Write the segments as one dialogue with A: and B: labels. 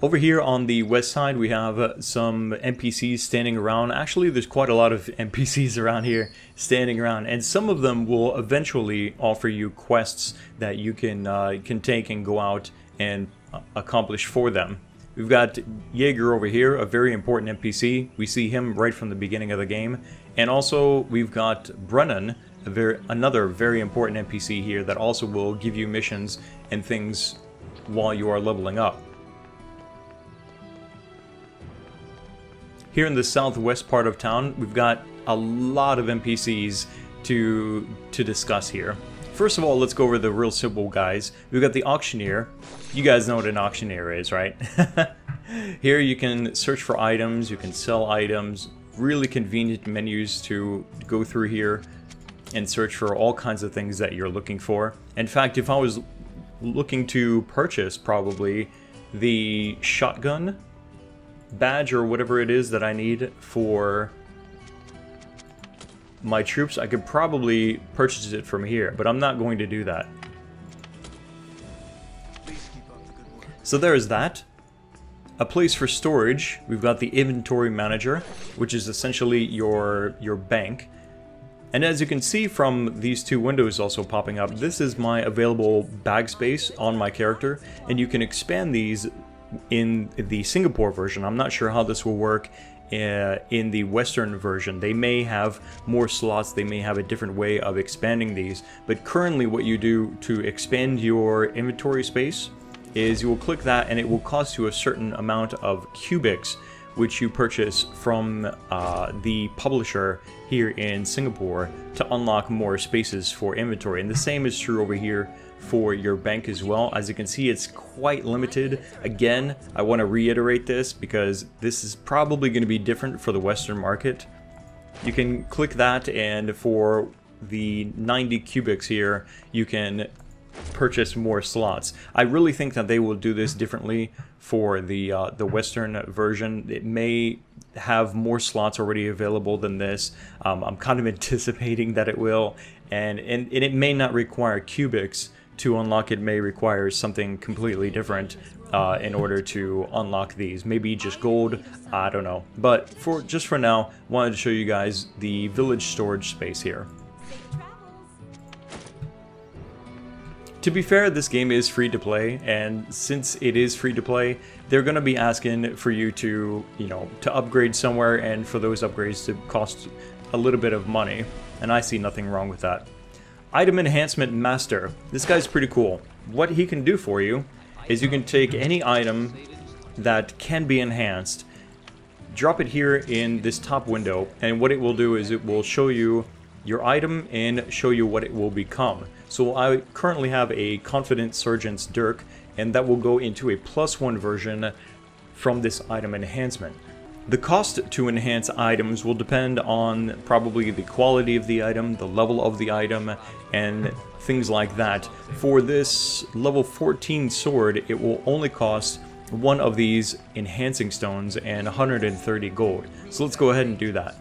A: Over here on the west side, we have some NPCs standing around. Actually, there's quite a lot of NPCs around here standing around, and some of them will eventually offer you quests that you can take and go out and accomplish for them. We've got Jaeger over here, a very important NPC. We see him right from the beginning of the game. And also, we've got Brennan, another very important NPC here that also will give you missions and things while you are leveling up. Here in the southwest part of town, we've got a lot of NPCs to discuss here. First of all, let's go over the real simple guys. We've got the auctioneer. You guys know what an auctioneer is, right? Here you can search for items, you can sell items, really convenient menus to go through here and search for all kinds of things that you're looking for. In fact, if I was looking to purchase probably the shotgun badge or whatever it is that I need for my troops, I could probably purchase it from here, but I'm not going to do that. So there is that. A place for storage. We've got the inventory manager, which is essentially your bank. And as you can see from these two windows also popping up, this is my available bag space on my character, and you can expand these in the Singapore version. I'm not sure how this will work in the Western version. They may have more slots, they may have a different way of expanding these, but currently what you do to expand your inventory space is you will click that and it will cost you a certain amount of cubics, which you purchase from the publisher here in Singapore to unlock more spaces for inventory. And the same is true over here for your bank as well. As you can see, it's quite limited. Again, I want to reiterate this because this is probably going to be different for the Western market. You can click that, and for the 90 cubics here, you can purchase more slots. I really think that they will do this differently for the Western version. It may have more slots already available than this. I'm kind of anticipating that it will, and it may not require cubics to unlock. It may require something completely different in order to unlock these. Maybe just gold, I don't know. But just for now, wanted to show you guys the village storage space here. To be fair, this game is free to play, and since it is free to play, they're going to be asking for you to, to upgrade somewhere, and for those upgrades to cost a little bit of money, and I see nothing wrong with that. Item Enhancement Master. This guy's pretty cool. What he can do for you is you can take any item that can be enhanced, drop it here in this top window, and what it will do is it will show you your item and show you what it will become. So I currently have a Confident Sergeant's Dirk, and that will go into a +1 version from this item enhancement. The cost to enhance items will depend on probably the quality of the item, the level of the item, and things like that. For this level 14 sword, it will only cost one of these enhancing stones and 130 gold. So let's go ahead and do that.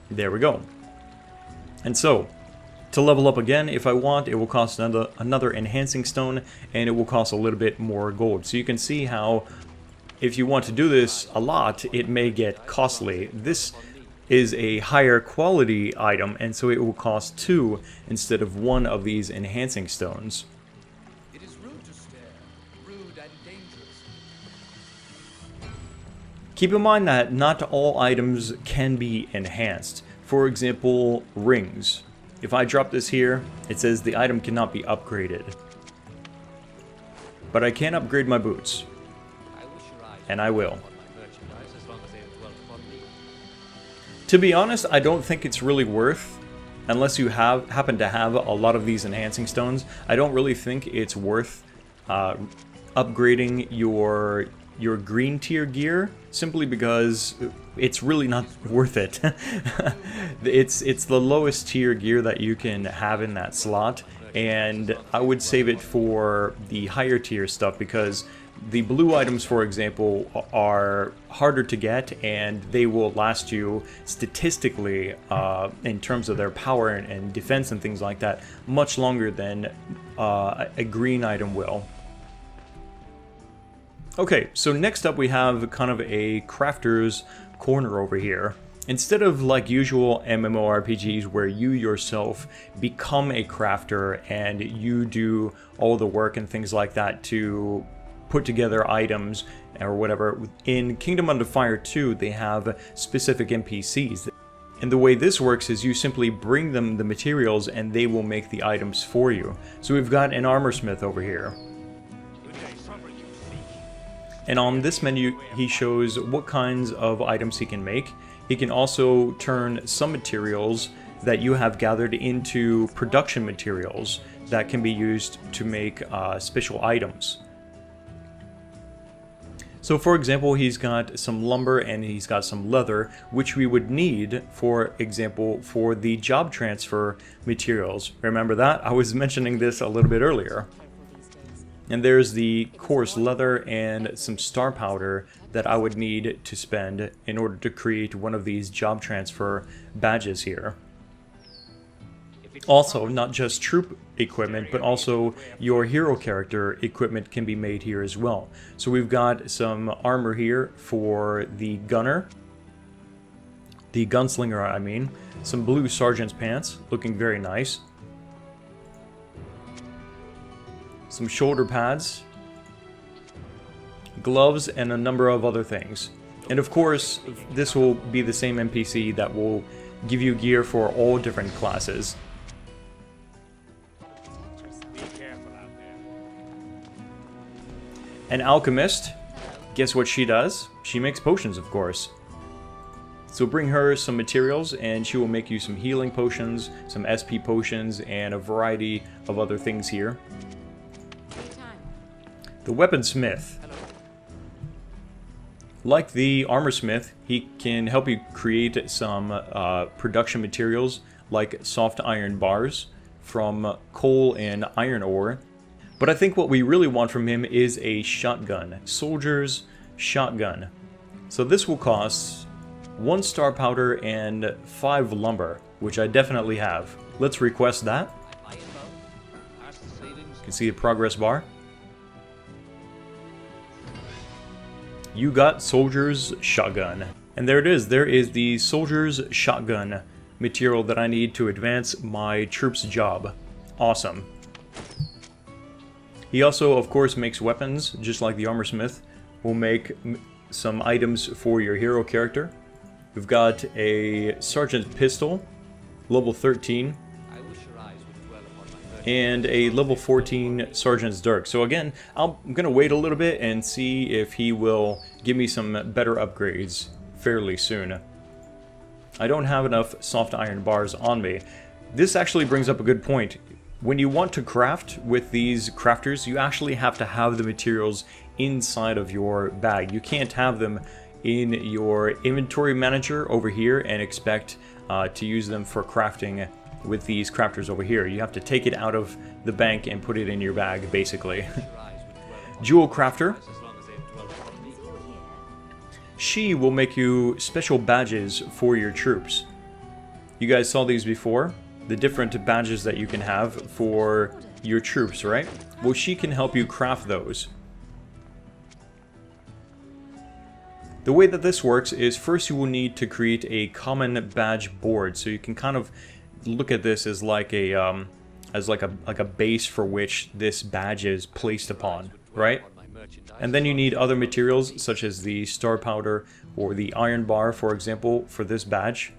A: There we go. And so, to level up again, if I want, it will cost another enhancing stone, and it will cost a little bit more gold. So you can see how, if you want to do this a lot, it may get costly. This is a higher quality item, and so it will cost 2 instead of 1 of these enhancing stones.
B: It is rude to stare, rude and dangerous.
A: Keep in mind that not all items can be enhanced. For example, rings. If I drop this here, it says the item cannot be upgraded. But I can upgrade my boots. And I will. To be honest, I don't think it's really worth, unless you happen to have a lot of these enhancing stones, I don't really think it's worth upgrading your green tier gear, simply because it's really not worth it. It's the lowest tier gear that you can have in that slot, and I would save it for the higher tier stuff, because The blue items, for example, are harder to get, and they will last you statistically, in terms of their power and defense and things like that, much longer than a green item will. Okay, so next up we have kind of a crafter's corner over here. Instead of like usual MMORPGs where you yourself become a crafter and you do all the work and things like that to put together items or whatever, in Kingdom Under Fire 2 they have specific NPCs. And the way this works is you simply bring them the materials and they will make the items for you. So we've got an Armorsmith over here. And on this menu he shows what kinds of items he can make. He can also turn some materials that you have gathered into production materials that can be used to make special items. So for example, he's got some lumber and he's got some leather, which we would need, for example, for the job transfer materials. Remember that? I was mentioning this a little bit earlier. And there's the coarse leather and some star powder that I would need to spend in order to create one of these job transfer badges here. Also, not just troop equipment, but also your hero character equipment can be made here as well. So we've got some armor here for the gunner, the gunslinger I mean, some blue sergeant's pants, looking very nice. Some shoulder pads, gloves, and a number of other things. And of course, this will be the same NPC that will give you gear for all different classes. An alchemist, guess what she does? She makes potions, of course. So bring her some materials and she will make you some healing potions, some SP potions, and a variety of other things here. The Weaponsmith. Like the Armorsmith, he can help you create some production materials like soft iron bars from coal and iron ore. But I think what we really want from him is a shotgun. Soldier's shotgun. So this will cost 1 star powder and 5 lumber, which I definitely have. Let's request that. You can see the progress bar. You got Soldier's Shotgun. And there it is. There is the Soldier's Shotgun material that I need to advance my troops' job. Awesome. He also, of course, makes weapons, just like the Armorsmith. Will make some items for your hero character. We've got a Sergeant's Pistol, level 13. And a level 14 Sergeant's Dirk. So again, I'm gonna wait a little bit and see if he will give me some better upgrades fairly soon. I don't have enough soft iron bars on me. This actually brings up a good point. When you want to craft with these crafters, you actually have to have the materials inside of your bag. You can't have them in your inventory manager over here and expect to use them for crafting with these crafters over here. You have to take it out of the bank and put it in your bag, basically. Jewel Crafter. She will make you special badges for your troops. You guys saw these before? The different badges that you can have for your troops, right? Well, she can help you craft those. The way that this works is first you will need to create a common badge board, so you can kind of look at this as like a base for which this badge is placed upon, right? And then you need other materials such as the star powder or the iron bar, for example, for this badge.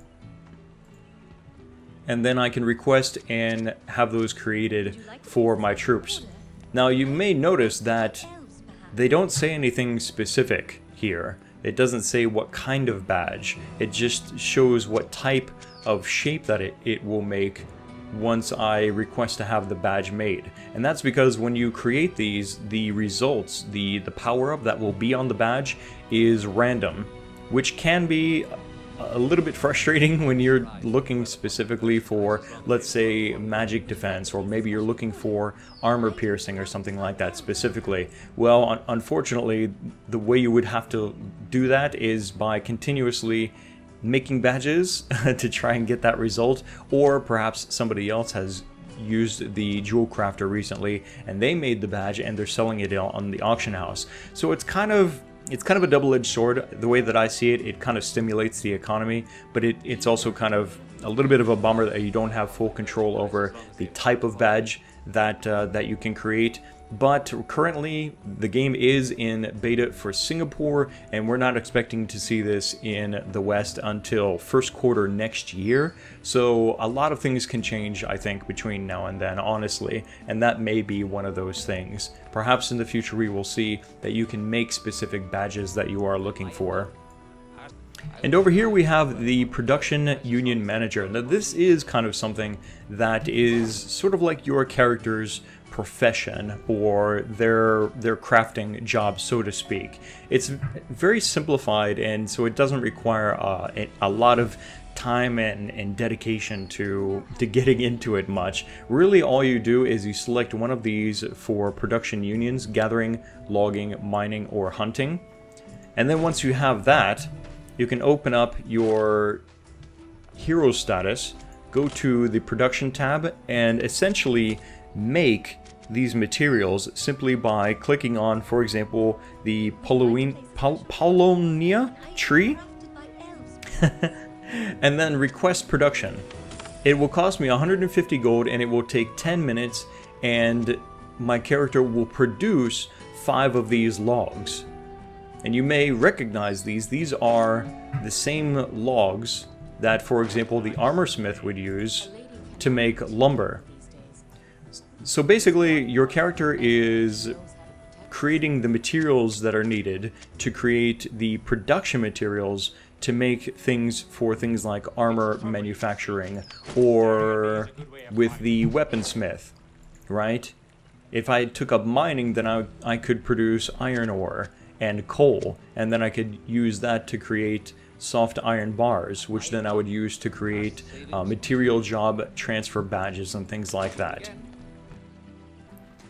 A: And then I can request and have those created for my troops. Now you may notice that they don't say anything specific here. It doesn't say what kind of badge. It just shows what type of shape that it will make once I request to have the badge made. And that's because when you create these, the results, the power-up that will be on the badge is random, which can be a little bit frustrating when you're looking specifically for, let's say, magic defense, or maybe you're looking for armor piercing or something like that specifically. Well, unfortunately, the way you would have to do that is by continuously making badges to try and get that result, or perhaps somebody else has used the jewel crafter recently and they made the badge and they're selling it on the auction house. So it's kind of a double-edged sword. The way that I see it, it kind of stimulates the economy, but it's also kind of a little bit of a bummer that you don't have full control over the type of badge that that you can create. But currently, the game is in beta for Singapore, and we're not expecting to see this in the West until first quarter next year. So a lot of things can change, I think, between now and then, honestly, and that may be one of those things. Perhaps in the future we will see that you can make specific badges that you are looking for. And over here we have the Production Union Manager. Now this is kind of something that is sort of like your character's profession, or their crafting job, so to speak. It's very simplified, and so it doesn't require a lot of time and dedication to getting into it much. Really all you do is you select one of these for production unions: gathering, logging, mining, or hunting. And then once you have that, you can open up your hero status, go to the production tab, and essentially make these materials simply by clicking on, for example, the Paulonia tree and then request production. It will cost me 150 gold and it will take 10 minutes, and my character will produce 5 of these logs. And you may recognize these. These are the same logs that, for example, the Armorsmith would use to make lumber. So basically, your character is creating the materials that are needed to create the production materials to make things for things like armor manufacturing, or with the Weaponsmith, right? If I took up mining, then I could produce iron ore and coal, and then I could use that to create soft iron bars, which then I would use to create material job transfer badges and things like that.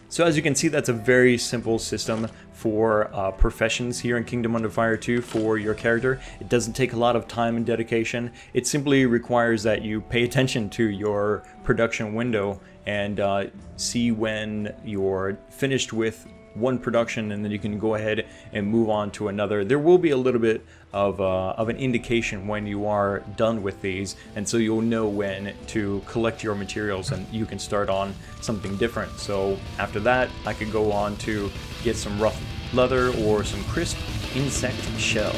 A: So as you can see, that's a very simple system for professions here in Kingdom Under Fire 2 for your character. It doesn't take a lot of time and dedication. It simply requires that you pay attention to your production window and see when you're finished with one production, and then you can go ahead and move on to another. There will be a little bit of an indication when you are done with these, and so you'll know when to collect your materials and you can start on something different. So after that, I could go on to get some rough leather or some crisp insect shell.